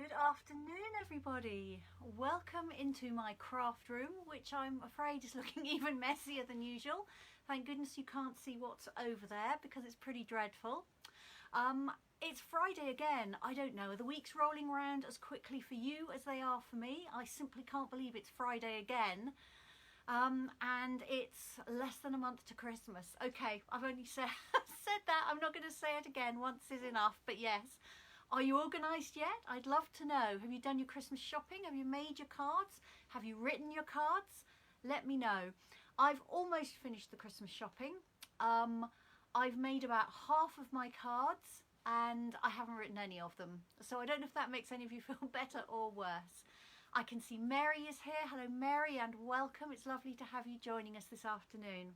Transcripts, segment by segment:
Good afternoon, everybody. Welcome into my craft room, which I'm afraid is looking even messier than usual. Thank goodness you can't see what's over there because it's pretty dreadful. It's Friday again. I don't know, are the weeks rolling around as quickly for you as they are for me? I simply can't believe it's Friday again. And it's less than a month to Christmas. Okay, I've only said that. I'm not going to say it again. Once is enough, but yes. Are you organised yet? I'd love to know. Have you done your Christmas shopping? Have you made your cards? Have you written your cards? Let me know. I've almost finished the Christmas shopping. I've made about half of my cards and I haven't written any of them. So I don't know if that makes any of you feel better or worse. I can see Mary is here. Hello Mary and welcome. It's lovely to have you joining us this afternoon.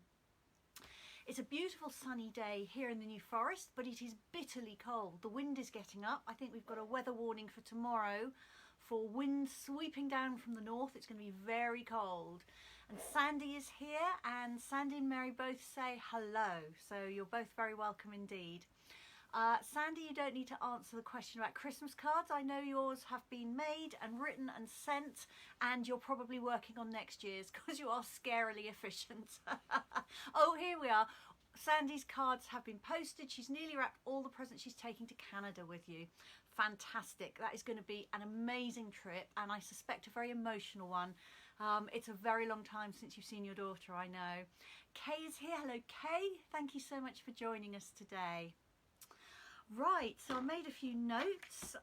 It's a beautiful sunny day here in the New Forest, but it is bitterly cold. The wind is getting up. I think we've got a weather warning for tomorrow for wind sweeping down from the north. It's going to be very cold. And Sandy is here, and Sandy and Mary both say hello. So you're both very welcome indeed. Sandy, you don't need to answer the question about Christmas cards. I know yours have been made and written and sent, and you're probably working on next year's because you are scarily efficient. Oh, here we are. Sandy's cards have been posted. She's nearly wrapped all the presents she's taking to Canada with you. Fantastic. That is going to be an amazing trip, and I suspect a very emotional one. It's a very long time since you've seen your daughter, I know. Kay is here. Hello, Kay. Thank you so much for joining us today. Right, so I made a few notes.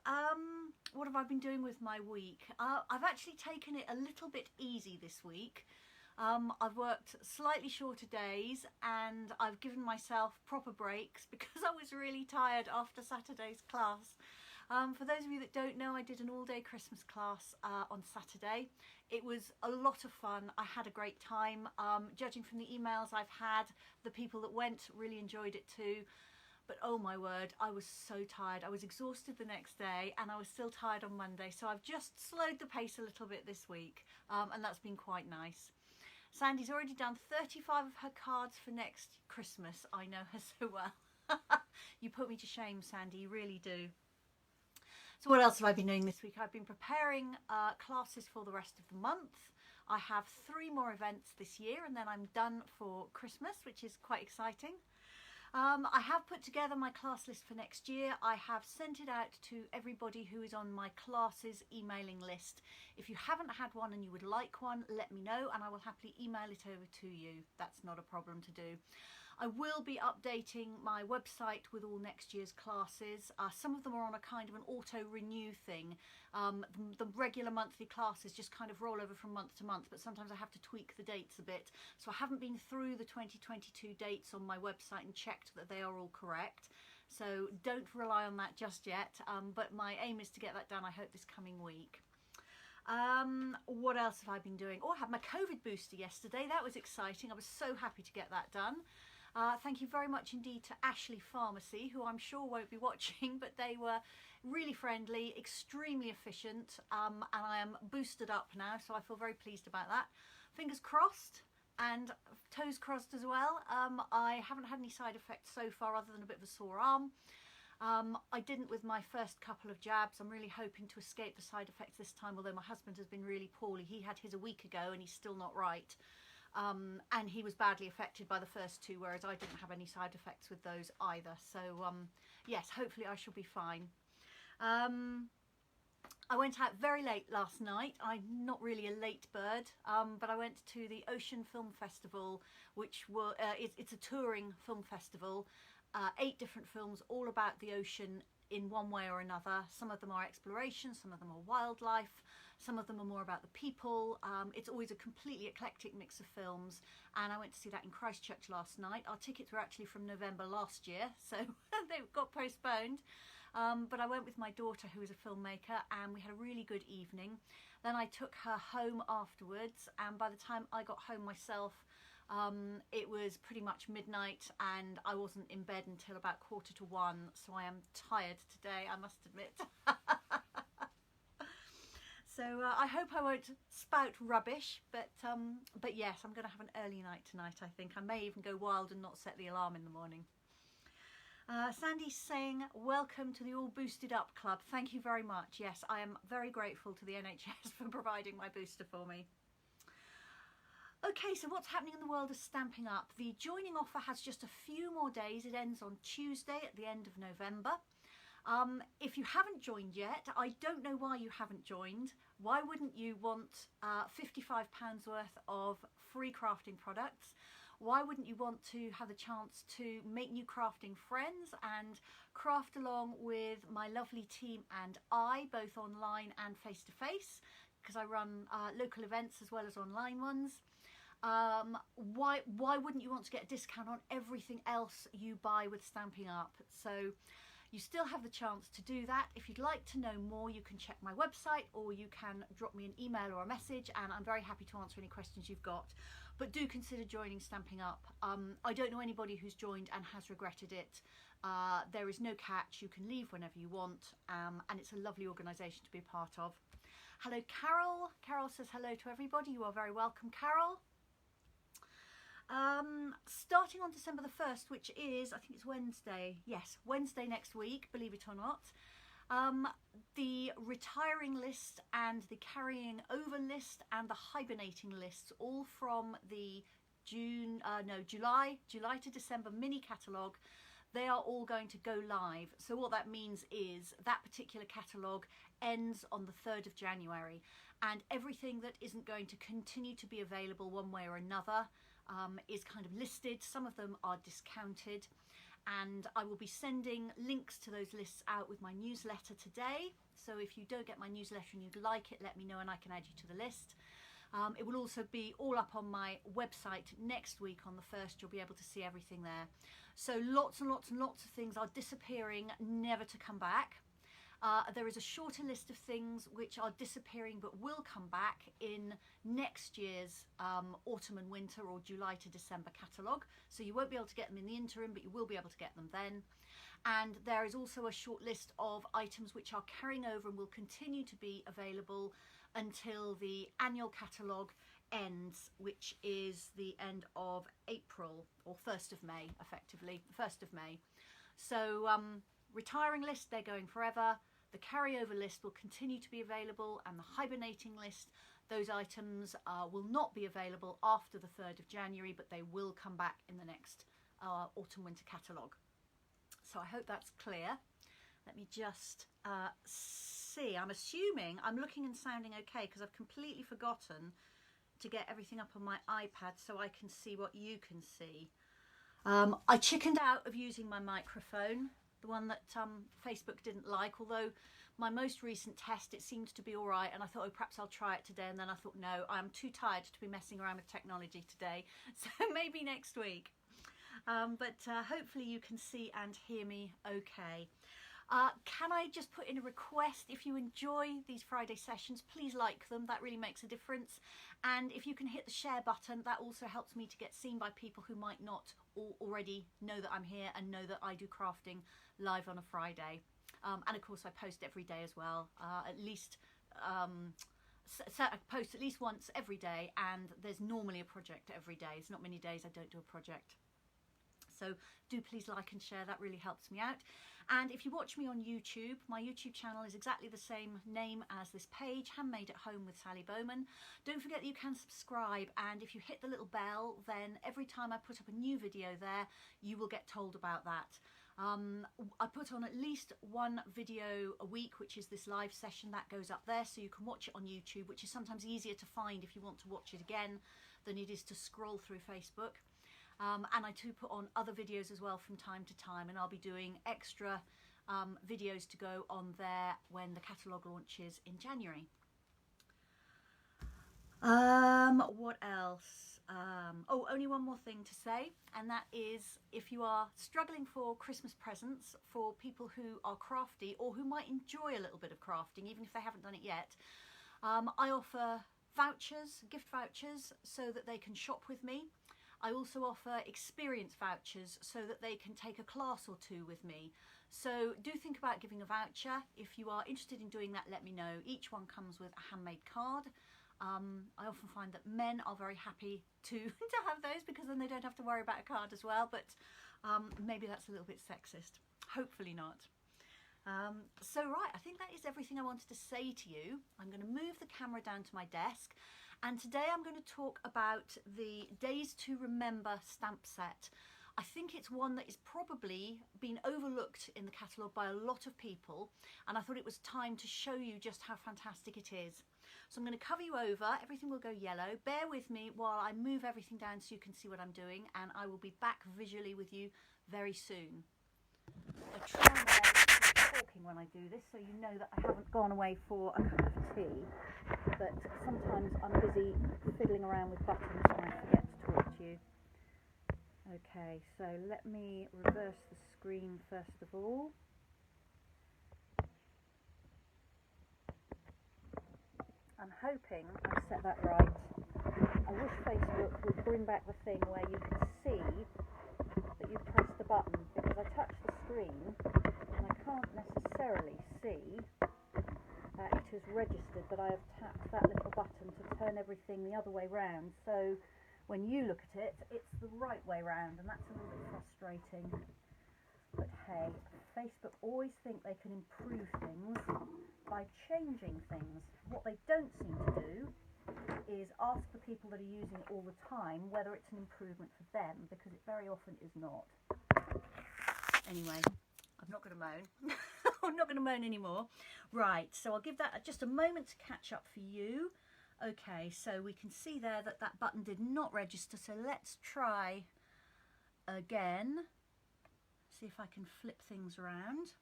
What have I been doing with my week? I've actually taken it a little bit easy this week. I've worked slightly shorter days and I've given myself proper breaks because I was really tired after Saturday's class. For those of you that don't know, I did an all-day Christmas class on Saturday. It was a lot of fun. I had a great time. Judging from the emails I've had, the people that went really enjoyed it too. But oh my word, I was so tired. I was exhausted the next day and I was still tired on Monday. So I've just slowed the pace a little bit this week and that's been quite nice. Sandy's already done 35 of her cards for next Christmas. I know her so well. You put me to shame, Sandy, you really do. So what else have I been doing this week? I've been preparing classes for the rest of the month. I have 3 more events this year and then I'm done for Christmas, which is quite exciting. I have put together my class list for next year. I have sent it out to everybody who is on my classes emailing list. If you haven't had one and you would like one, let me know and I will happily email it over to you. That's not a problem to do. I will be updating my website with all next year's classes. Some of them are on a kind of an auto-renew thing. The regular monthly classes just kind of roll over from month to month, but sometimes I have to tweak the dates a bit. So I haven't been through the 2022 dates on my website and checked that they are all correct. So don't rely on that just yet, but my aim is to get that done, I hope, this coming week. What else have I been doing? Oh, I had my COVID booster yesterday. That was exciting. I was so happy to get that done. Thank you very much indeed to Ashley Pharmacy, who I'm sure won't be watching, but they were really friendly, extremely efficient, and I am boosted up now, so I feel very pleased about that. Fingers crossed and toes crossed as well. I haven't had any side effects so far other than a bit of a sore arm. I didn't with my first couple of jabs. I'm really hoping to escape the side effects this time, although my husband has been really poorly. He had his a week ago and he's still not right. And he was badly affected by the first 2, whereas I didn't have any side effects with those either. So yes, hopefully I shall be fine. I went out very late last night. I'm not really a late bird, but I went to the Ocean Film Festival, which it's a touring film festival. 8 different films all about the ocean in one way or another. Some of them are exploration, some of them are wildlife, some of them are more about the people. It's always a completely eclectic mix of films, and I went to see that in Christchurch last night. Our tickets were actually from November last year, so they got postponed. But I went with my daughter, who is a filmmaker, and we had a really good evening. Then I took her home afterwards, and by the time I got home myself, it was pretty much midnight and I wasn't in bed until about 1:45, so I am tired today, I must admit. So I hope I won't spout rubbish, but yes, I'm going to have an early night tonight, I think. I may even go wild and not set the alarm in the morning. Sandy's saying, welcome to the All Boosted Up Club. Thank you very much. Yes, I am very grateful to the NHS for providing my booster for me. Okay, so what's happening in the world of Stampin' Up? The joining offer has just a few more days. It ends on Tuesday at the end of November. If you haven't joined yet, I don't know why you haven't joined. Why wouldn't you want £55 worth of free crafting products? Why wouldn't you want to have the chance to make new crafting friends and craft along with my lovely team and I, both online and face-to-face, because I run local events as well as online ones. Why wouldn't you want to get a discount on everything else you buy with Stampin' Up? So you still have the chance to do that. If you'd like to know more, you can check my website or you can drop me an email or a message, and I'm very happy to answer any questions you've got. But do consider joining Stampin' Up. I don't know anybody who's joined and has regretted it. There is no catch. You can leave whenever you want, and it's a lovely organisation to be a part of. Hello, Carol. Carol says hello to everybody. You are very welcome, Carol. Starting on December the 1st, which is, I think it's Wednesday. Yes, Wednesday next week, believe it or not. The retiring list and the carrying over list and the hibernating lists, all from the July to December mini catalogue, they are all going to go live. So what that means is that particular catalogue ends on the 3rd of January, and everything that isn't going to continue to be available one way or another is kind of listed. Some of them are discounted, and I will be sending links to those lists out with my newsletter today. So if you don't get my newsletter and you'd like it, let me know and I can add you to the list. It will also be all up on my website next week on the 1st. You'll be able to see everything there. So lots and lots and lots of things are disappearing, never to come back. There is a shorter list of things which are disappearing but will come back in next year's autumn and winter, or July to December catalogue. So you won't be able to get them in the interim, but you will be able to get them then. And there is also a short list of items which are carrying over and will continue to be available until the annual catalogue ends, which is the end of April, or 1st of May, effectively, 1st of May. So retiring list, they're going forever. The carryover list will continue to be available, and the hibernating list, those items will not be available after the 3rd of January, but they will come back in the next autumn winter catalogue. So I hope that's clear. Let me just see. I'm assuming I'm looking and sounding okay, because I've completely forgotten to get everything up on my iPad so I can see what you can see. I chickened out of using my microphone, the one that Facebook didn't like, although my most recent test, it seemed to be all right, and I thought, oh, perhaps I'll try it today, and then I thought, no, I'm too tired to be messing around with technology today, so maybe next week. But hopefully you can see and hear me okay. Can I just put in a request? If you enjoy these Friday sessions, please like them. That really makes a difference. And if you can hit the share button, that also helps me to get seen by people who might not already know that I'm here and know that I do crafting live on a Friday. And of course I post every day as well, at least so I post at least once every day, and there's normally a project every day. It's not many days I don't do a project. So do please like and share, that really helps me out. And if you watch me on YouTube, my YouTube channel is exactly the same name as this page, Handmade at Home with Sally Bowman. Don't forget that you can subscribe, and if you hit the little bell, then every time I put up a new video there, you will get told about that. I put on at least one video a week, which is this live session that goes up there, so you can watch it on YouTube, which is sometimes easier to find if you want to watch it again than it is to scroll through Facebook. And I do put on other videos as well from time to time, and I'll be doing extra videos to go on there when the catalogue launches in January. What else? Oh, only one more thing to say, and that is, if you are struggling for Christmas presents for people who are crafty or who might enjoy a little bit of crafting, even if they haven't done it yet, I offer vouchers, gift vouchers, so that they can shop with me. I also offer experience vouchers so that they can take a class or two with me. So do think about giving a voucher. If you are interested in doing that, let me know. Each one comes with a handmade card. I often find that men are very happy to have those, because then they don't have to worry about a card as well. But Maybe that's a little bit sexist. Hopefully not. So right, I think that is everything I wanted to say to you. I'm going to move the camera down to my desk, and today I'm going to talk about the Days to Remember stamp set. I think it's one that is probably been overlooked in the catalogue by a lot of people, and I thought it was time to show you just how fantastic it is. So I'm going to cover you over, everything will go yellow. Bear with me while I move everything down so you can see what I'm doing, and I will be back visually with you very soon. I try and stop talking when I do this so you know that I haven't gone away for a cup of tea, but sometimes I'm busy fiddling around with buttons and I forget to talk to you. Okay, so let me reverse the screen first of all. I'm hoping I've set that right. I wish Facebook would bring back the thing where you can see that you press the button, because I touch the screen and I can't necessarily see that it has registered that I have tapped that little button to turn everything the other way round. So when you look at it, it's the right way round, and that's a little bit frustrating. But hey, Facebook always think they can improve things by changing things. What they don't seem to do is ask the people that are using it all the time whether it's an improvement for them, because it very often is not. Anyway, I'm not going to moan. I'm not going to moan anymore. Right, so I'll give that just a moment to catch up for you. Okay, so we can see there that that button did not register, so let's try again. See if I can flip things around.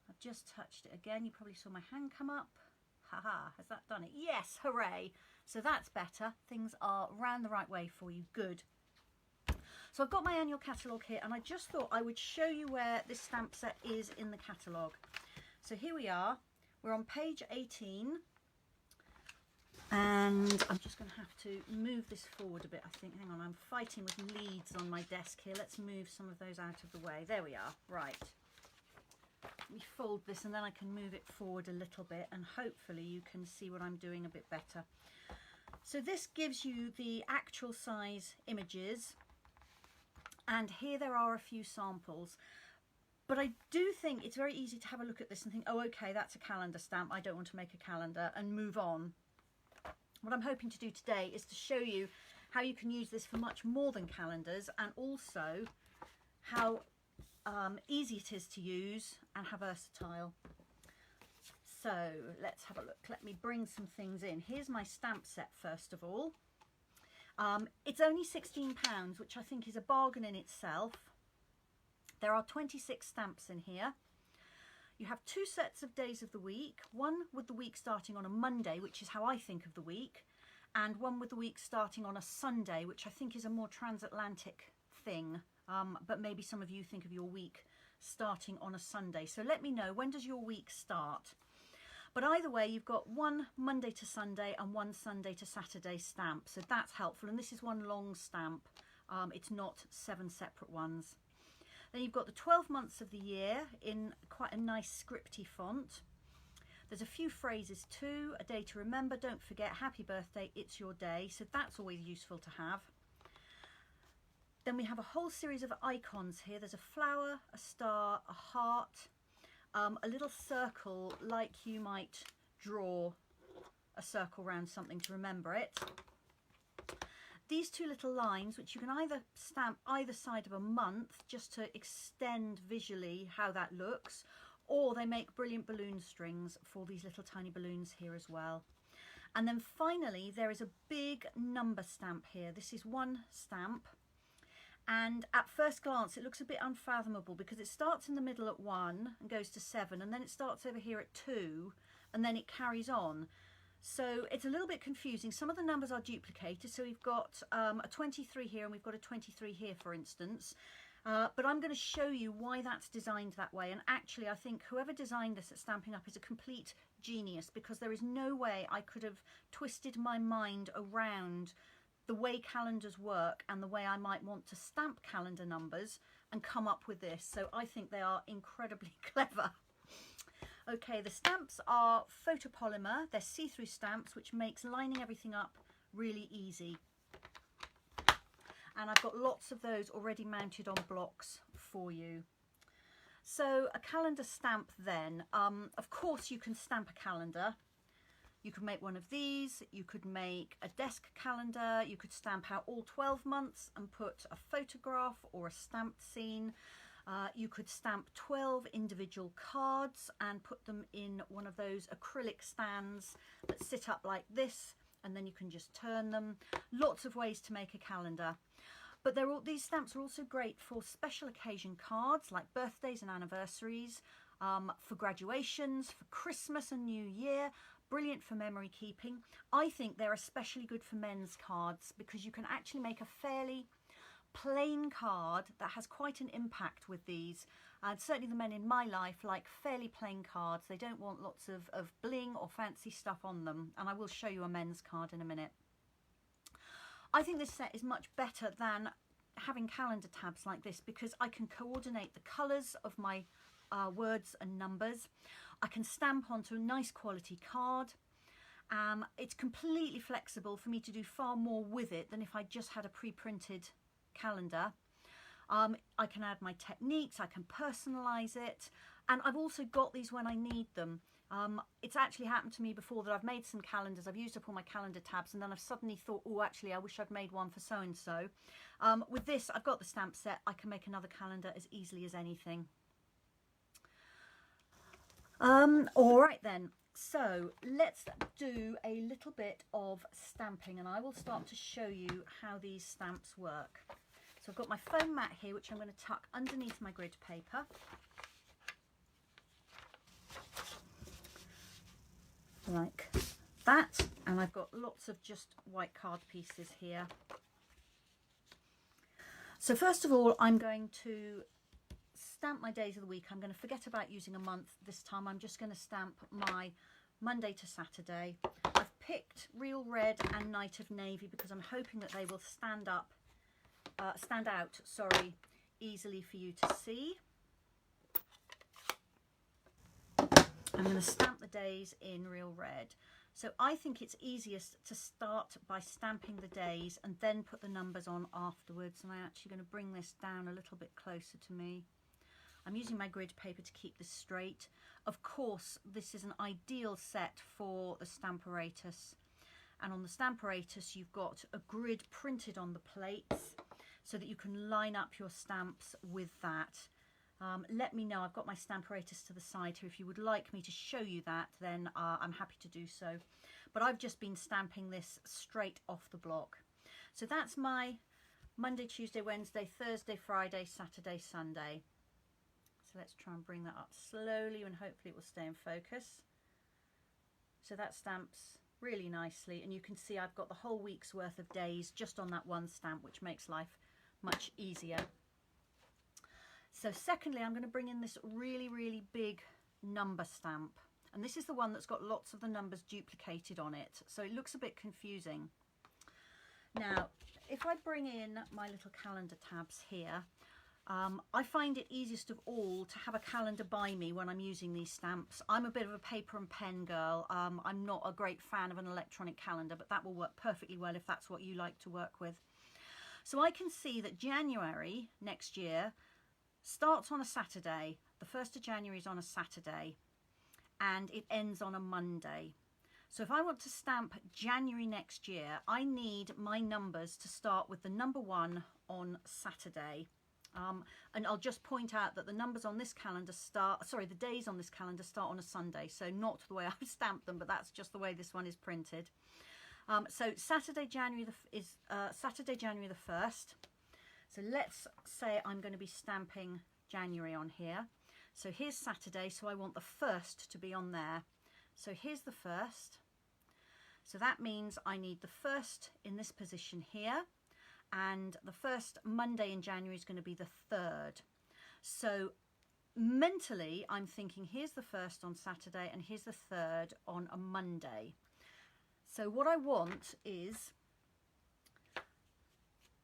I've just touched it again. You probably saw my hand come up. Haha, has that done it? Yes, hooray. So that's better. Things are round the right way for you. Good. So I've got my annual catalogue here, and I just thought I would show you where this stamp set is in the catalogue. So here we are. We're on page 18. And I'm just going to have to move this forward a bit, I think. Hang on, I'm fighting with leads on my desk here. Let's move some of those out of the way. There we are. Right. Let me fold this and then I can move it forward a little bit, and hopefully you can see what I'm doing a bit better. So this gives you the actual size images, and here there are a few samples. But I do think it's very easy to have a look at this and think, oh, okay, that's a calendar stamp. I don't want to make a calendar, and move on. What I'm hoping to do today is to show you how you can use this for much more than calendars, and also how easy it is to use and how versatile. So let's have a look. Let me bring some things in. Here's my stamp set first of all. It's only £16, which I think is a bargain in itself. There are 26 stamps in here. You have two sets of days of the week, one with the week starting on a Monday, which is how I think of the week, and one with the week starting on a Sunday, which I think is a more transatlantic thing, but maybe some of you think of your week starting on a Sunday. So let me know, when does your week start? But either way, you've got one Monday to Sunday and one Sunday to Saturday stamp, so that's helpful. And this is one long stamp, it's not 7 separate ones. Then you've got the 12 months of the year in quite a nice scripty font. There's a few phrases too. A day to remember, don't forget, happy birthday, it's your day. So that's always useful to have. Then we have a whole series of icons here. There's a flower, a star, a heart, a little circle, like you might draw a circle around something to remember it. These two little lines, which you can either stamp either side of a month just to extend visually how that looks, or they make brilliant balloon strings for these little tiny balloons here as well. And then finally, there is a big number stamp here. This is one stamp, and at first glance it looks a bit unfathomable because it starts in the middle at 1 and goes to 7, and then it starts over here at 2, and then it carries on. So it's a little bit confusing. Some of the numbers are duplicated, so we've got a 23 here and we've got a 23 here, for instance. But I'm going to show you why that's designed that way. And actually, I think whoever designed this at Stampin' Up is a complete genius, because there is no way I could have twisted my mind around the way calendars work and the way I might want to stamp calendar numbers and come up with this. So I think they are incredibly clever. Okay, the stamps are photopolymer. They're see-through stamps, which makes lining everything up really easy. and I've got lots of those already mounted on blocks for you. So a calendar stamp then, of course you can stamp a calendar. You could make one of these, you could make a desk calendar, you could stamp out all 12 months and put a photograph or a stamped scene. You could stamp 12 individual cards and put them in one of those acrylic stands that sit up like this, and then you can just turn them. Lots of ways to make a calendar. But these stamps are also great for special occasion cards like birthdays and anniversaries, for graduations, for Christmas and New Year. Brilliant for memory keeping. I think they're especially good for men's cards because you can actually make a fairly plain card that has quite an impact with these. And certainly the men in my life like fairly plain cards. They don't want lots of bling or fancy stuff on them. And I will show you a men's card in a minute. I think this set is much better than having calendar tabs like this because I can coordinate the colours of my words and numbers. I can stamp onto a nice quality card. It's completely flexible for me to do far more with it than if I just had a pre-printed calendar. I can add my techniques, I can personalise it, and I've also got these when I need them. It's actually happened to me before that I've made some calendars, I've used up all my calendar tabs, and then I've suddenly thought, oh, actually I wish I'd made one for so-and-so. With this, I've got the stamp set, I can make another calendar as easily as anything. All right then, so let's do a little bit of stamping and I will start to show you how these stamps work. So I've got my foam mat here, which I'm going to tuck underneath my grid paper. Like that, and I've got lots of just white card pieces here. So first of all, I'm going to stamp my days of the week. I'm going to forget about using a month this time. I'm just going to stamp my Monday to Saturday. I've picked Real Red and Night of Navy because I'm hoping that they will stand out, easily for you to see. I'm going to stamp the days in Real Red. So I think it's easiest to start by stamping the days and then put the numbers on afterwards. And I'm actually going to bring this down a little bit closer to me. I'm using my grid paper to keep this straight. Of course, this is an ideal set for the Stamparatus. And on the Stamparatus, you've got a grid printed on the plates so that you can line up your stamps with that. Let me know, I've got my Stamparatus to the side here. If you would like me to show you that, then I'm happy to do so. But I've just been stamping this straight off the block. So that's my Monday, Tuesday, Wednesday, Thursday, Friday, Saturday, Sunday. So let's try and bring that up slowly and hopefully it will stay in focus. So that stamps really nicely, and you can see I've got the whole week's worth of days just on that one stamp, which makes life much easier. So secondly, I'm going to bring in this really, really big number stamp. And this is the one that's got lots of the numbers duplicated on it. So it looks a bit confusing. Now, if I bring in my little calendar tabs here, I find it easiest of all to have a calendar by me when I'm using these stamps. I'm a bit of a paper and pen girl. I'm not a great fan of an electronic calendar, but that will work perfectly well if that's what you like to work with. So I can see that January next year starts on a Saturday. The 1st of January is on a Saturday and it ends on a Monday. So if I want to stamp January next year, I need my numbers to start with the number 1 on Saturday. And I'll just point out that the numbers on this calendar the days on this calendar start on a Sunday. So not the way I've stamped them, but that's just the way this one is printed. So Saturday, January the 1st. So let's say I'm going to be stamping January on here. So here's Saturday, so I want the 1st to be on there. So here's the 1st. So that means I need the 1st in this position here. And the first Monday in January is going to be the 3rd. So mentally, I'm thinking here's the 1st on Saturday and here's the 3rd on a Monday. So what I want is,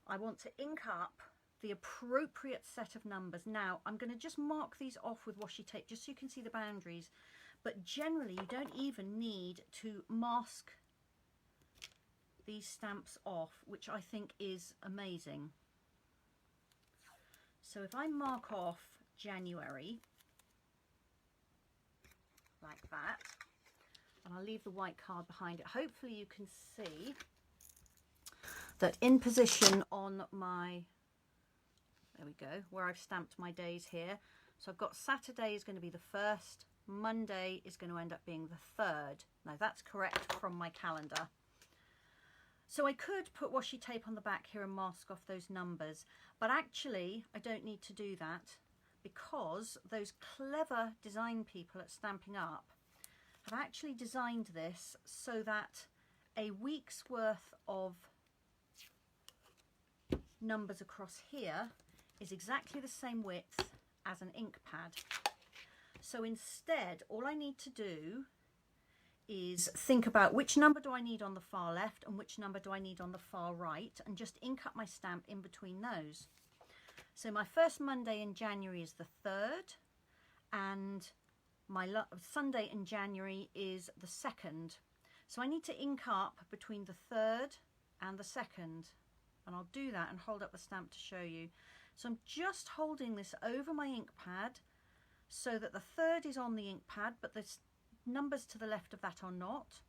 I want to ink up the appropriate set of numbers. Now, I'm going to just mark these off with washi tape just so you can see the boundaries. But generally, you don't even need to mask these stamps off, which I think is amazing. So if I mark off January like that, and I'll leave the white card behind it, hopefully you can see that in position on my, there we go, where I've stamped my days here. So I've got Saturday is going to be the 1st, Monday is going to end up being the 3rd. Now that's correct from my calendar. So I could put washi tape on the back here and mask off those numbers, but actually I don't need to do that, because those clever design people at Stampin' Up have actually designed this so that a week's worth of numbers across here is exactly the same width as an ink pad. So instead, all I need to do is think about which number do I need on the far left and which number do I need on the far right, and just ink up my stamp in between those. So my first Monday in January is the 3rd, and my Sunday in January is the 2nd. So I need to ink up between the 3rd and the 2nd, and I'll do that and hold up the stamp to show you. So I'm just holding this over my ink pad so that the 3rd is on the ink pad, but the numbers to the left of that are not,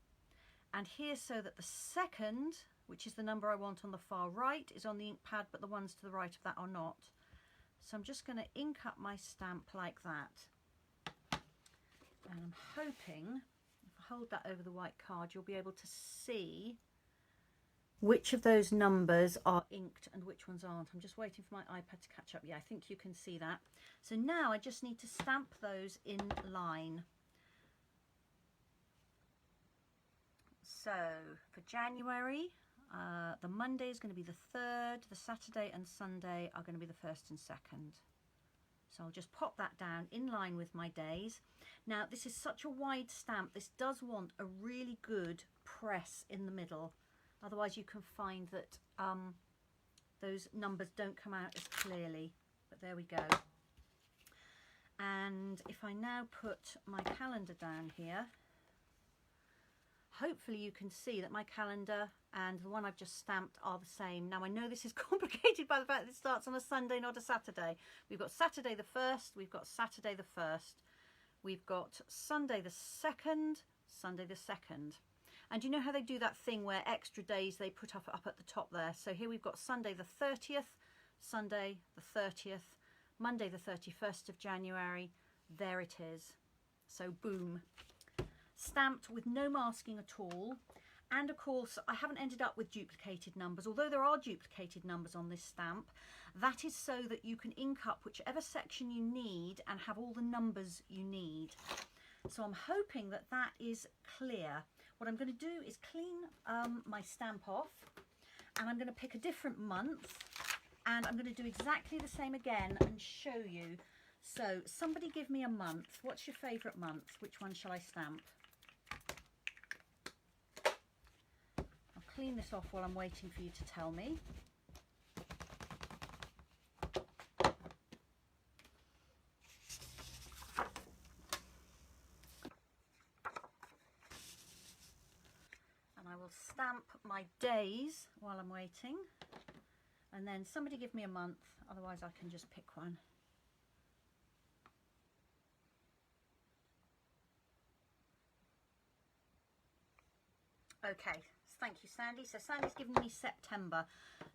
and here so that the 2nd, which is the number I want on the far right, is on the ink pad, but the ones to the right of that are not. So I'm just going to ink up my stamp like that, and I'm hoping if I hold that over the white card you'll be able to see which of those numbers are inked and which ones aren't. I'm just waiting for my iPad to catch up. Yeah, I think you can see that. So now I just need to stamp those in line. So for January, the Monday is going to be the 3rd, the Saturday and Sunday are going to be the 1st and 2nd. So I'll just pop that down in line with my days. Now this is such a wide stamp, this does want a really good press in the middle. Otherwise you can find that those numbers don't come out as clearly, but there we go. And if I now put my calendar down here, hopefully you can see that my calendar and the one I've just stamped are the same. Now I know this is complicated by the fact that it starts on a Sunday, not a Saturday. We've got Saturday the 1st, we've got Saturday the 1st, we've got Sunday the 2nd, Sunday the 2nd. And you know how they do that thing where extra days they put up at the top there? So here we've got Sunday the 30th, Sunday the 30th, Monday the 31st of January. There it is. So boom. Stamped with no masking at all, and of course I haven't ended up with duplicated numbers, although there are duplicated numbers on this stamp. That is so that you can ink up whichever section you need and have all the numbers you need. So I'm hoping that that is clear. What I'm going to do is clean my stamp off, and I'm going to pick a different month, and I'm going to do exactly the same again and show you. So somebody give me a month. What's your favourite month? Which one shall I stamp? Clean this off while I'm waiting for you to tell me. And I will stamp my days while I'm waiting, and then somebody give me a month, otherwise I can just pick one. Okay. Thank you, Sandy. So Sandy's given me September.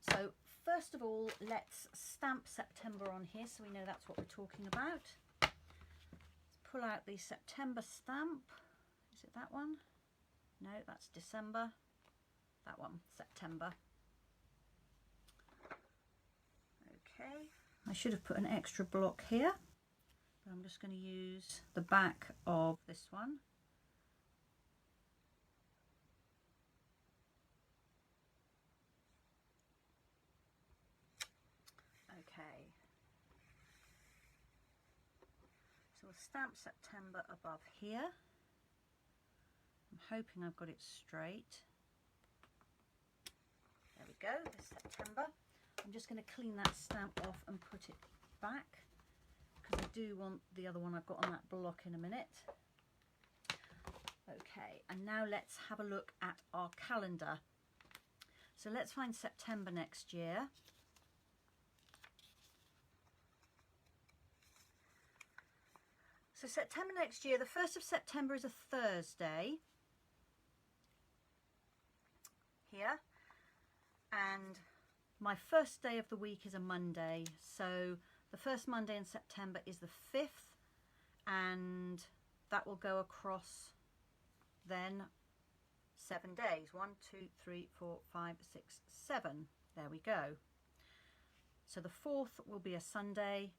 So first of all, let's stamp September on here so we know that's what we're talking about. Let's pull out the September stamp. Is it that one? No, that's December. That one, September. Okay. I should have put an extra block here, but I'm just going to use the back of this one. Okay, so we'll stamp September above here. I'm hoping I've got it straight. There we go, there's September. I'm just going to clean that stamp off and put it back, because I do want the other one I've got on that block in a minute. Okay, and now let's have a look at our calendar. So let's find September next year. So September next year, the 1st of September is a Thursday here, and my first day of the week is a Monday, so the first Monday in September is the 5th, and that will go across then 7 days. 1, 2, 3, 4, 5, 6, 7. There we go. So the 4th will be a Sunday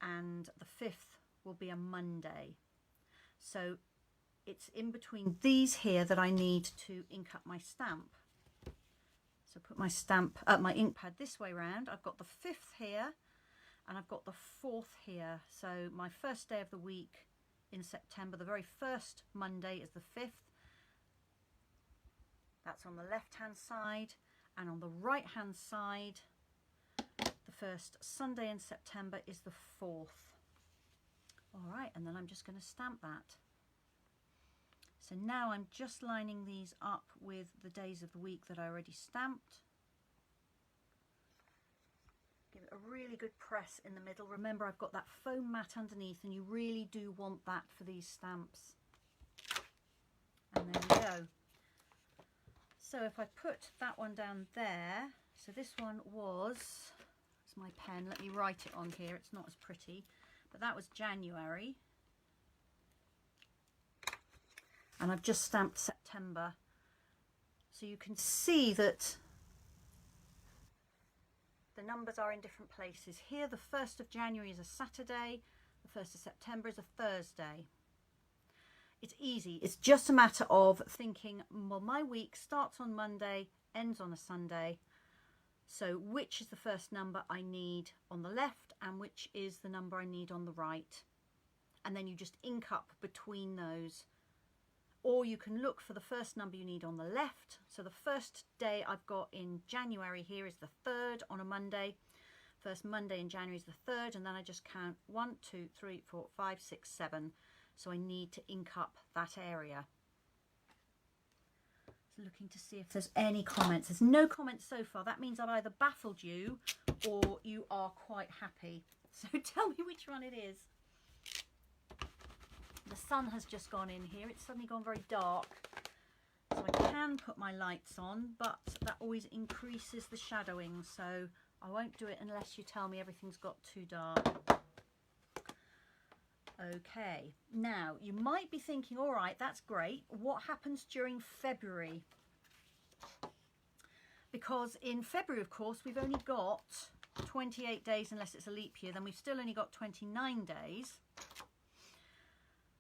and the 5th will be a Monday. So it's in between these here that I need to ink up my stamp. So put my stamp, my ink pad this way round. I've got the 5th here and I've got the 4th here. So my first day of the week in September, the very first Monday is the 5th. That's on the left hand side, and on the right hand side the first Sunday in September is the 4th. Alright, and then I'm just going to stamp that. So now I'm just lining these up with the days of the week that I already stamped. Give it a really good press in the middle. Remember, I've got that foam mat underneath, and you really do want that for these stamps. And there we go. So if I put that one down there, so this one was, it's my pen, let me write it on here, it's not as pretty, but that was January. And I've just stamped September. So you can see that the numbers are in different places. Here the 1st of January is a Saturday, the 1st of September is a Thursday. It's easy. It's just a matter of thinking, well, my week starts on Monday, ends on a Sunday. So which is the first number I need on the left and which is the number I need on the right? And then you just ink up between those. Or you can look for the first number you need on the left. So the first day I've got in January here is the 3rd on a Monday. First Monday in January is the 3rd, and then I just count 1, 2, 3, 4, 5, 6, 7. So I need to ink up that area. So looking to see if there's any comments. There's no comments so far. That means I've either baffled you or you are quite happy. So tell me which one it is. The sun has just gone in here. It's suddenly gone very dark. So I can put my lights on, but that always increases the shadowing. So I won't do it unless you tell me everything's got too dark. Okay, now you might be thinking, all right, that's great. What happens during February? Because in February, of course, we've only got 28 days unless it's a leap year. Then we've still only got 29 days.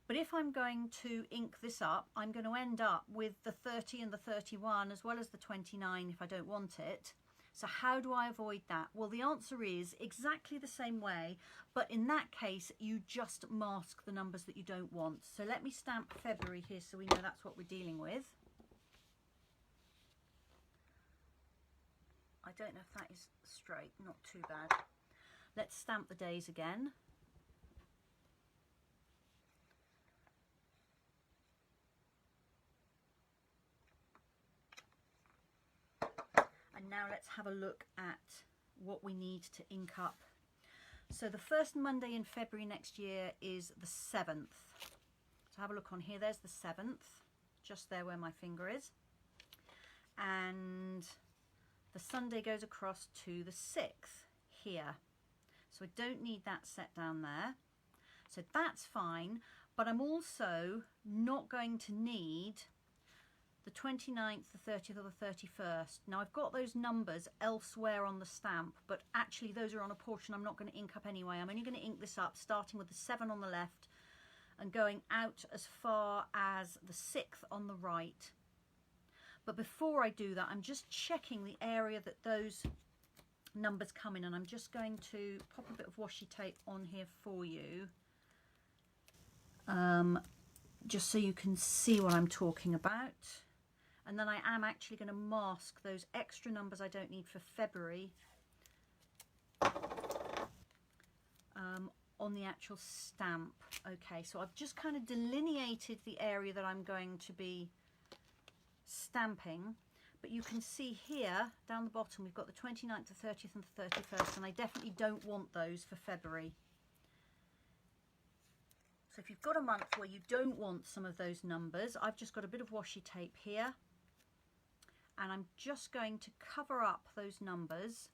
But if I'm going to ink this up, I'm going to end up with the 30 and the 31 as well as the 29 if I don't want it. So how do I avoid that? Well, the answer is exactly the same way, but in that case, you just mask the numbers that you don't want. So let me stamp February here so we know that's what we're dealing with. I don't know if that is straight, not too bad. Let's stamp the days again. And now let's have a look at what we need to ink up. So the first Monday in February next year is the 7th. So have a look on here, there's the 7th, just there where my finger is. And the Sunday goes across to the 6th here. So I don't need that set down there. So that's fine, but I'm also not going to need the 29th, the 30th or the 31st. Now I've got those numbers elsewhere on the stamp, but actually those are on a portion I'm not going to ink up anyway. I'm only going to ink this up starting with the 7 on the left and going out as far as the 6th on the right. But before I do that, I'm just checking the area that those numbers come in, and I'm just going to pop a bit of washi tape on here for you, just so you can see what I'm talking about. And then I am actually going to mask those extra numbers I don't need for February on the actual stamp. Okay, so I've just kind of delineated the area that I'm going to be stamping, but you can see here down the bottom we've got the 29th, the 30th and the 31st, and I definitely don't want those for February. So if you've got a month where you don't want some of those numbers, I've just got a bit of washi tape here, and I'm just going to cover up those numbers,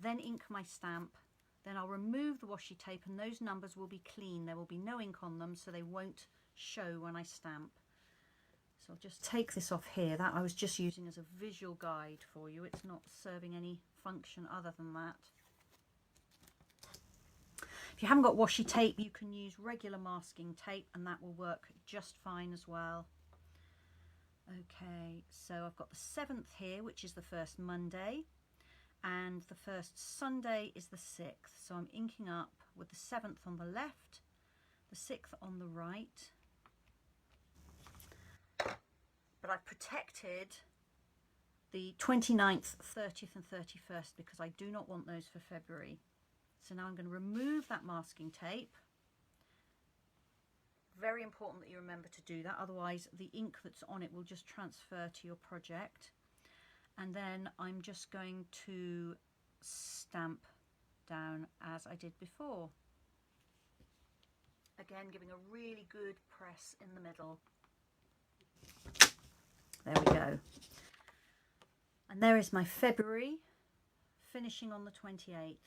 then ink my stamp, then I'll remove the washi tape, and those numbers will be clean. There will be no ink on them, so they won't show when I stamp. So I'll just take this off here. That I was just using as a visual guide for you. It's not serving any function other than that. If you haven't got washi tape, you can use regular masking tape, and that will work just fine as well. Okay, so I've got the 7th here, which is the first Monday, and the first Sunday is the 6th. So I'm inking up with the 7th on the left, the 6th on the right. But I've protected the 29th, 30th and 31st because I do not want those for February. So now I'm going to remove that masking tape. Very important that you remember to do that, otherwise the ink that's on it will just transfer to your project. And then I'm just going to stamp down as I did before. Again, giving a really good press in the middle. There we go. And there is my February, finishing on the 28th.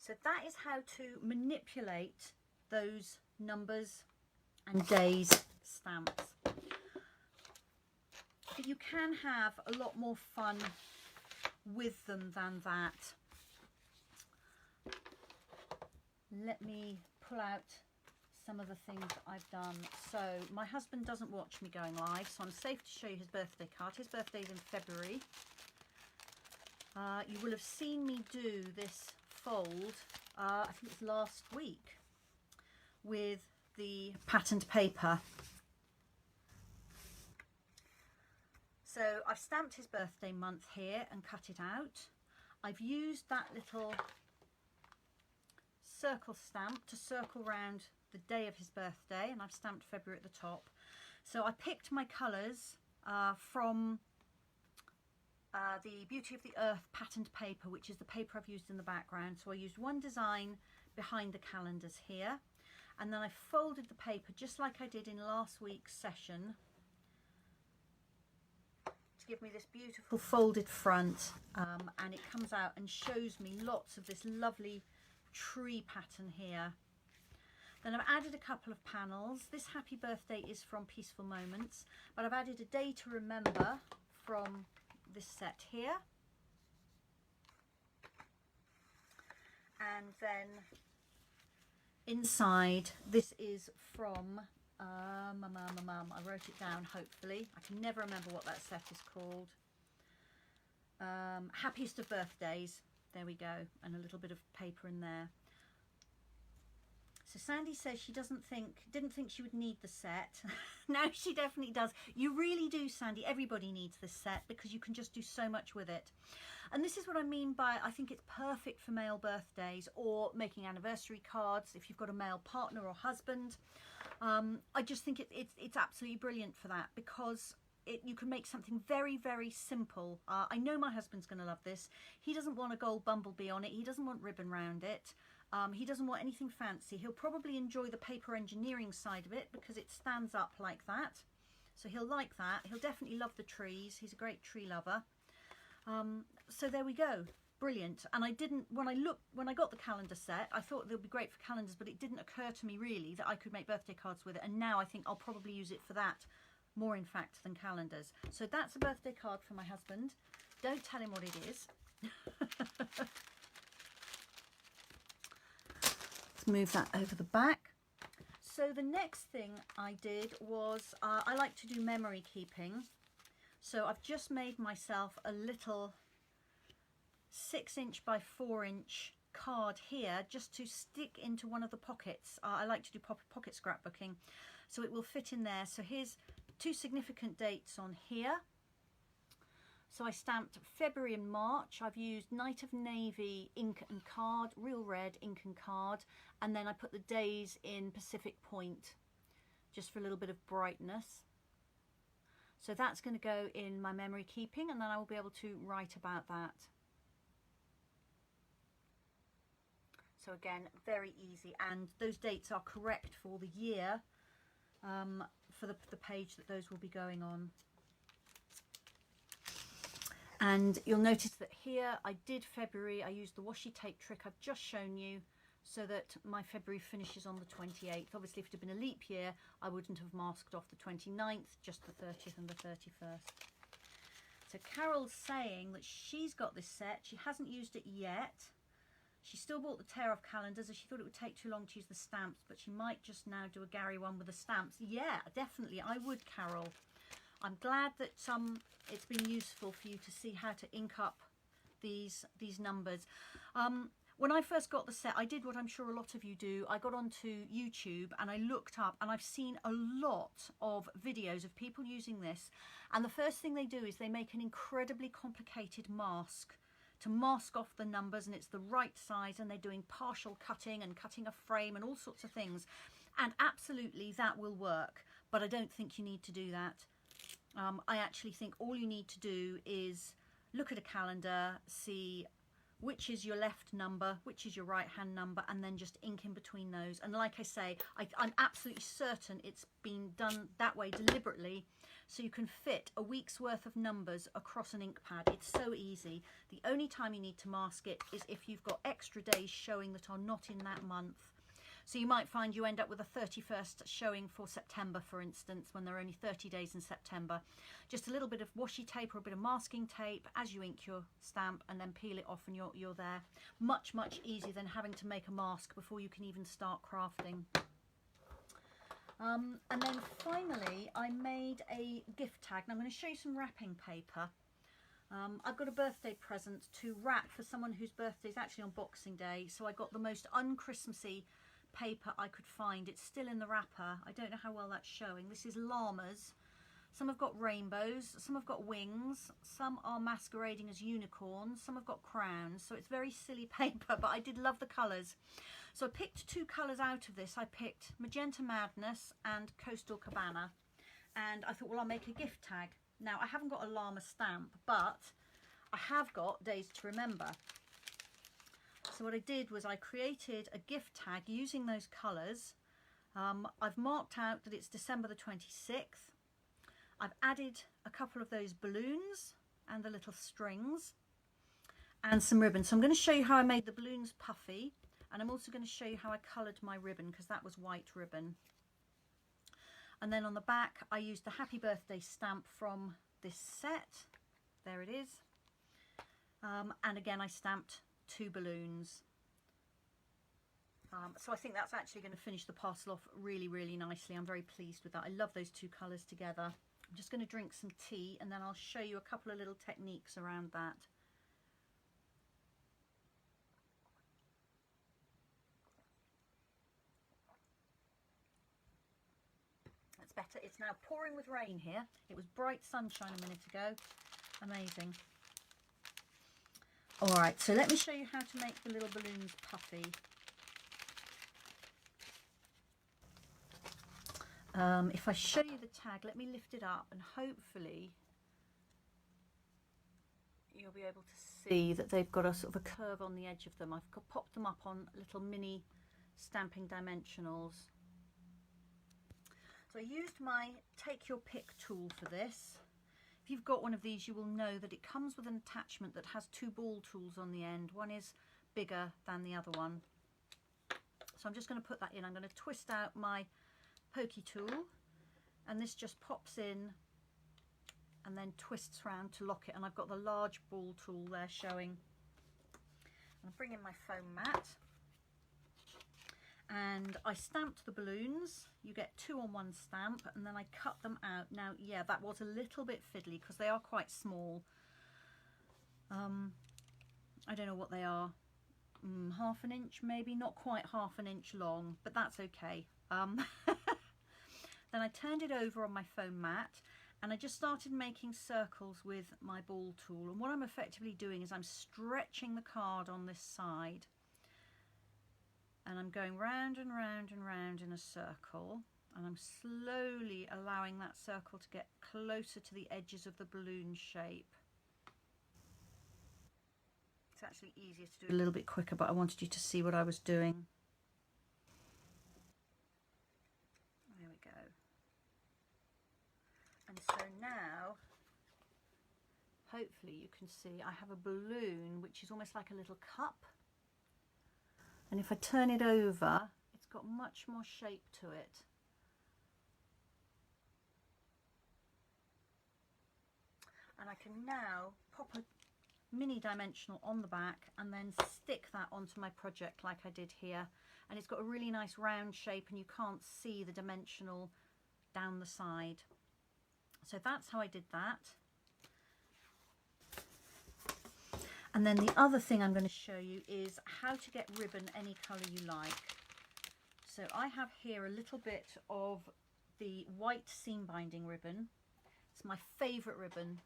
So that is how to manipulate those numbers and days stamps. But you can have a lot more fun with them than that. Let me pull out some of the things I've done. So my husband doesn't watch me going live, so I'm safe to show you his birthday card. His birthday's in February. You will have seen me do this fold, I think it's last week, with the patterned paper. So I've stamped his birthday month here and cut it out. I've used that little circle stamp to circle round the day of his birthday, and I've stamped February at the top. So I picked my colours from the Beauty of the Earth patterned paper, which is the paper I've used in the background. So I used one design behind the calendars here, and then I folded the paper just like I did in last week's session to give me this beautiful folded front, and it comes out and shows me lots of this lovely tree pattern here. Then I've added a couple of panels. This happy birthday is from Peaceful Moments, but I've added a day to remember from this set here. And then inside, this is from I wrote it down, hopefully. I can never remember what that set is called. Happiest of Birthdays. There we go. And a little bit of paper in there. So Sandy says she didn't think she would need the set. Now she definitely does. You really do, Sandy. Everybody needs this set because you can just do so much with it. And this is what I mean by, I think it's perfect for male birthdays or making anniversary cards if you've got a male partner or husband. I just think it's absolutely brilliant for that because you can make something very, very simple. I know my husband's going to love this. He doesn't want a gold bumblebee on it. He doesn't want ribbon round it. He doesn't want anything fancy. He'll probably enjoy the paper engineering side of it because it stands up like that. So he'll like that. He'll definitely love the trees. He's a great tree lover. So there we go. Brilliant. And when I got the calendar set, I thought they'd be great for calendars, but it didn't occur to me really that I could make birthday cards with it. And now I think I'll probably use it for that more, in fact, than calendars. So that's a birthday card for my husband. Don't tell him what it is. Let's move that over the back. So the next thing I did was I like to do memory keeping. So I've just made myself a little 6" by 4" card here just to stick into one of the pockets. I like to do pocket scrapbooking, so it will fit in there. So here's 2 significant dates on here. So I stamped February and March. I've used Night of Navy ink and card, real red ink and card, and then I put the days in Pacific Point just for a little bit of brightness. So that's going to go in my memory keeping, and then I will be able to write about that. So again, very easy, and those dates are correct for the year for the page that those will be going on. And you'll notice that here I did February, I used the washi tape trick I've just shown you, so that my February finishes on the 28th. Obviously, if it had been a leap year, I wouldn't have masked off the 29th, just the 30th and the 31st. So Carol's saying that she's got this set, she hasn't used it yet. She still bought the tear off calendars as she thought it would take too long to use the stamps, but she might just now do a Gary one with the stamps. Yeah, definitely, I would, Carol. I'm glad that it's been useful for you to see how to ink up these numbers. When I first got the set, I did what I'm sure a lot of you do. I got onto YouTube and I looked up, and I've seen a lot of videos of people using this. And the first thing they do is they make an incredibly complicated mask to mask off the numbers, and it's the right size, and they're doing partial cutting and cutting a frame and all sorts of things. And absolutely that will work, but I don't think you need to do that. I actually think all you need to do is look at a calendar, see which is your left number, which is your right hand number, and then just ink in between those. And like I say, I'm absolutely certain it's been done that way deliberately, so you can fit a week's worth of numbers across an ink pad. It's so easy. The only time you need to mask it is if you've got extra days showing that are not in that month. So you might find you end up with a 31st showing for September, for instance, when there are only 30 days in September. Just a little bit of washi tape or a bit of masking tape as you ink your stamp, and then peel it off, and you're there. Much, much easier than having to make a mask before you can even start crafting. And then finally, I made a gift tag. Now I'm going to show you some wrapping paper. I've got a birthday present to wrap for someone whose birthday is actually on Boxing Day, so I got the most un-Christmassy paper I could find. It's still in the wrapper. I don't know how well that's showing. This is llamas. Some have got rainbows, some have got wings, some are masquerading as unicorns, some have got crowns. So it's very silly paper, but I did love the colours. So I picked two colours out of this. I picked Magenta Madness and Coastal Cabana, and I thought, well, I'll make a gift tag. Now I haven't got a llama stamp, but I have got Days to Remember. So what I did was I created a gift tag using those colours. I've marked out that it's December the 26th. I've added a couple of those balloons and the little strings and some ribbon. So I'm going to show you how I made the balloons puffy, and I'm also going to show you how I coloured my ribbon, because that was white ribbon. And then on the back I used the Happy Birthday stamp from this set. There it is. And again I stamped two balloons. So I think that's actually going to finish the parcel off really, really nicely. I'm very pleased with that. I love those two colours together. I'm just going to drink some tea, and then I'll show you a couple of little techniques around that. That's better. It's now pouring with rain here. It was bright sunshine a minute ago. Amazing. All right, so let me show you how to make the little balloons puffy. If I show you the tag, let me lift it up, and hopefully you'll be able to see that they've got a sort of a curve on the edge of them. I've popped them up on little mini stamping dimensionals. So I used my Take Your Pick tool for this. If you've got one of these, you will know that it comes with an attachment that has two ball tools on the end. One is bigger than the other one. So I'm just going to put that in. I'm going to twist out my pokey tool, and this just pops in and then twists around to lock it, and I've got the large ball tool there showing. I'll bring in my foam mat, and I stamped the balloons. You get two on one stamp, and then I cut them out. Now, yeah, that was a little bit fiddly because they are quite small. I don't know what they are, half an inch maybe, not quite half an inch long, but that's okay. Then I turned it over on my foam mat, and I just started making circles with my ball tool. And what I'm effectively doing is I'm stretching the card on this side, and I'm going round and round and round in a circle, and I'm slowly allowing that circle to get closer to the edges of the balloon shape. It's actually easier to do a little bit quicker, but I wanted you to see what I was doing. There we go. And so now, hopefully you can see I have a balloon which is almost like a little cup. And if I turn it over, it's got much more shape to it. And I can now pop a mini dimensional on the back and then stick that onto my project like I did here. And it's got a really nice round shape and you can't see the dimensional down the side. So that's how I did that. And then the other thing I'm going to show you is how to get ribbon any colour you like. So I have here a little bit of the white seam binding ribbon. It's my favourite ribbon.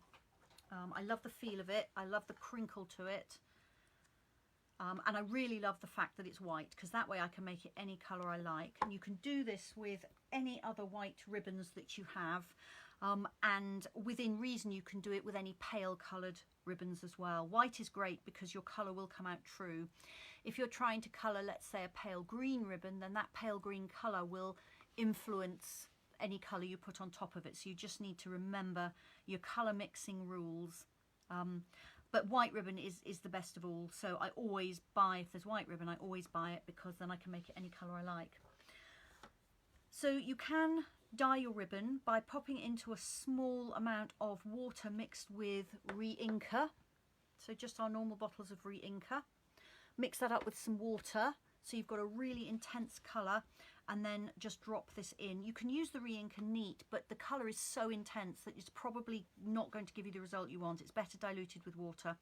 I love the feel of it. I love the crinkle to it. And I really love the fact that it's white, because that way I can make it any colour I like. And you can do this with any other white ribbons that you have. And within reason you can do it with any pale coloured ribbons as well. White is great because your colour will come out true. If you're trying to colour, let's say, a pale green ribbon, then that pale green colour will influence any colour you put on top of it. So you just need to remember your colour mixing rules. But white ribbon is the best of all. So I always buy, if there's white ribbon, I always buy it because then I can make it any colour I like. So you can dye your ribbon by popping it into a small amount of water mixed with re-inker. So just our normal bottles of re-inker. Mix that up with some water so you've got a really intense colour, and then just drop this in. You can use the re-inker neat, but the colour is so intense that it's probably not going to give you the result you want. It's better diluted with water.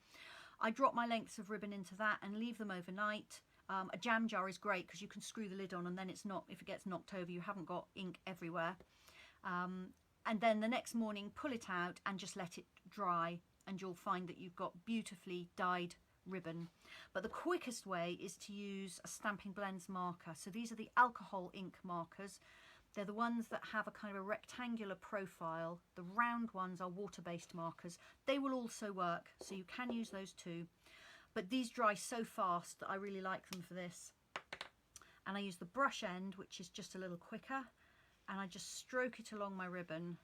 I drop my lengths of ribbon into that and leave them overnight. A jam jar is great because you can screw the lid on and then it's not, if it gets knocked over, you haven't got ink everywhere. And then the next morning pull it out and just let it dry, and you'll find that you've got beautifully dyed ribbon. But the quickest way is to use a Stampin' Blends marker. So these are the alcohol ink markers. They're the ones that have a kind of a rectangular profile. The round ones are water-based markers. They will also work, so you can use those too. But these dry so fast that I really like them for this. And I use the brush end, which is just a little quicker, and I just stroke it along my ribbon.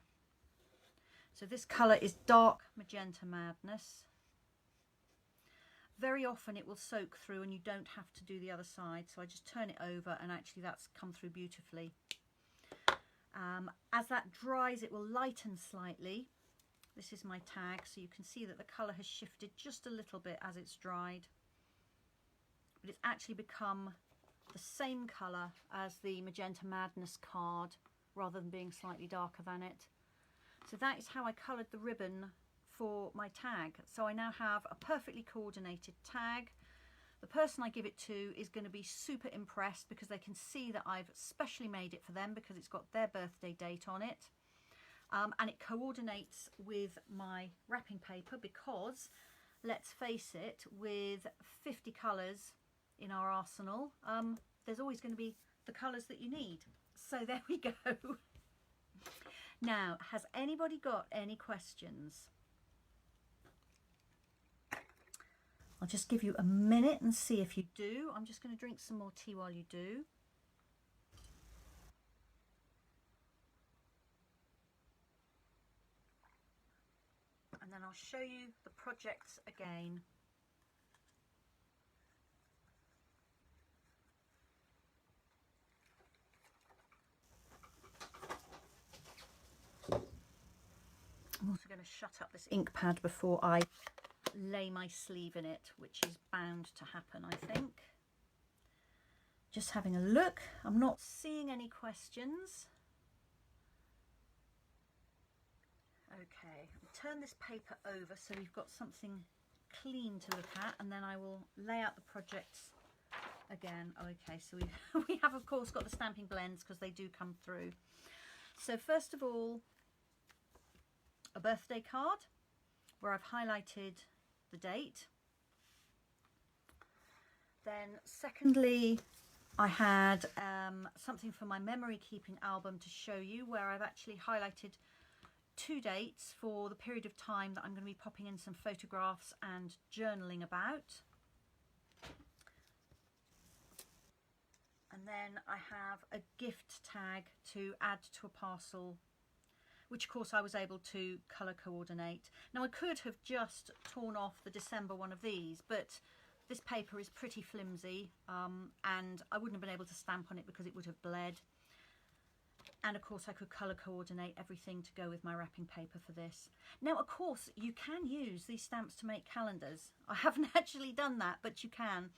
So this colour is Dark Magenta Madness. Very often it will soak through and you don't have to do the other side, so I just turn it over and actually that's come through beautifully. As that dries, it will lighten slightly. This is my tag, so you can see that the colour has shifted just a little bit as it's dried, but it's actually become the same colour as the Magenta Madness card rather than being slightly darker than it. So that is how I coloured the ribbon for my tag. So I now have a perfectly coordinated tag. The person I give it to is going to be super impressed because they can see that I've specially made it for them because it's got their birthday date on it. And it coordinates with my wrapping paper because, let's face it, with 50 colours in our arsenal, there's always going to be the colours that you need. So there we go. Now, has anybody got any questions? I'll just give you a minute and see if you do. I'm just going to drink some more tea while you do. And then I'll show you the projects again. I'm also going to shut up this ink pad before I lay my sleeve in it, which is bound to happen, I think. Just having a look. I'm not seeing any questions. Okay, I'll turn this paper over so we've got something clean to look at, and then I will lay out the projects again. Okay, so we have of course got the Stampin' Blends because they do come through. So first of all, a birthday card where I've highlighted the date. Then secondly, I had something for my memory keeping album to show you where I've actually highlighted 2 dates for the period of time that I'm going to be popping in some photographs and journaling about. And then I have a gift tag to add to a parcel, which of course I was able to colour coordinate. Now I could have just torn off the December one of these, but this paper is pretty flimsy and I wouldn't have been able to stamp on it because it would have bled. And of course I could colour coordinate everything to go with my wrapping paper for this. Now of course you can use these stamps to make calendars. I haven't actually done that, but you can.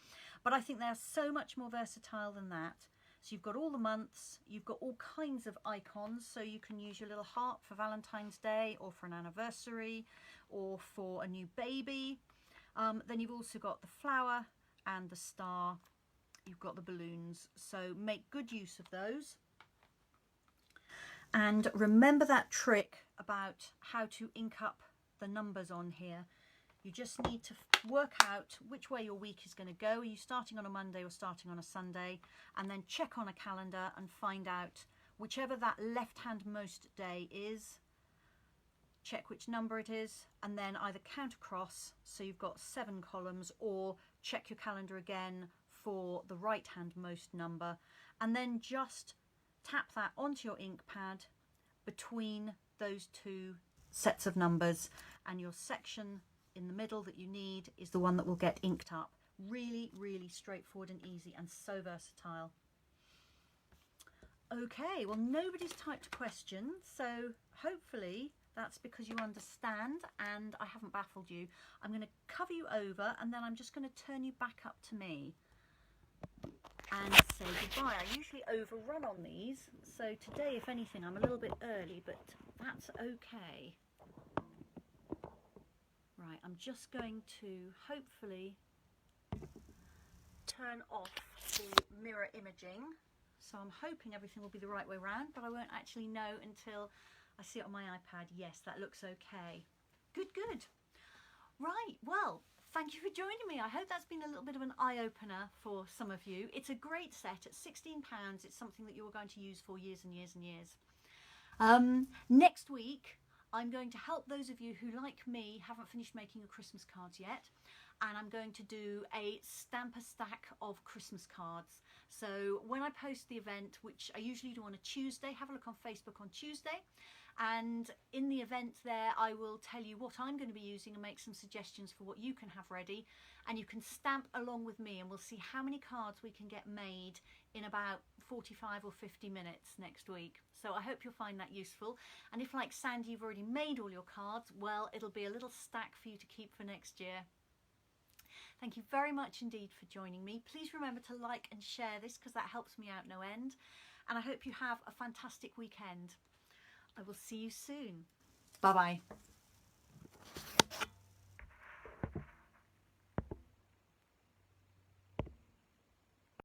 But I think they're so much more versatile than that. So you've got all the months, you've got all kinds of icons, so you can use your little heart for Valentine's Day or for an anniversary or for a new baby. Then you've also got the flower and the star, you've got the balloons, so make good use of those. And remember that trick about how to ink up the numbers on here. You just need to work out which way your week is going to go. Are you starting on a Monday or starting on a Sunday? And then check on a calendar and find out whichever that left-hand most day is. Check which number it is and then either count across so you've got 7 columns, or check your calendar again for the right-hand most number, and then just tap that onto your ink pad between those 2 sets of numbers, and your section in the middle that you need is the one that will get inked up. Really, really straightforward and easy and so versatile. Okay, well nobody's typed a question, so hopefully that's because you understand and I haven't baffled you. I'm going to cover you over and then I'm just going to turn you back up to me and say goodbye. I usually overrun on these, so today if anything I'm a little bit early, but that's okay. Right, I'm just going to hopefully turn off the mirror imaging. So I'm hoping everything will be the right way around, but I won't actually know until I see it on my iPad. Yes, that looks okay. Good, good. Right, well, thank you for joining me. I hope that's been a little bit of an eye-opener for some of you. It's a great set at £16. It's something that you're going to use for years and years and years. Next week, I'm going to help those of you who, like me, haven't finished making your Christmas cards yet. And I'm going to do a stamp a stack of Christmas cards. So when I post the event, which I usually do on a Tuesday, have a look on Facebook on Tuesday. And in the event there, I will tell you what I'm going to be using and make some suggestions for what you can have ready. And you can stamp along with me and we'll see how many cards we can get made in about 45 or 50 minutes next week. So I hope you'll find that useful. And if, like Sandy, you've already made all your cards, well, it'll be a little stack for you to keep for next year. Thank you very much indeed for joining me. Please remember to like and share this because that helps me out no end. And I hope you have a fantastic weekend. I will see you soon. Bye-bye.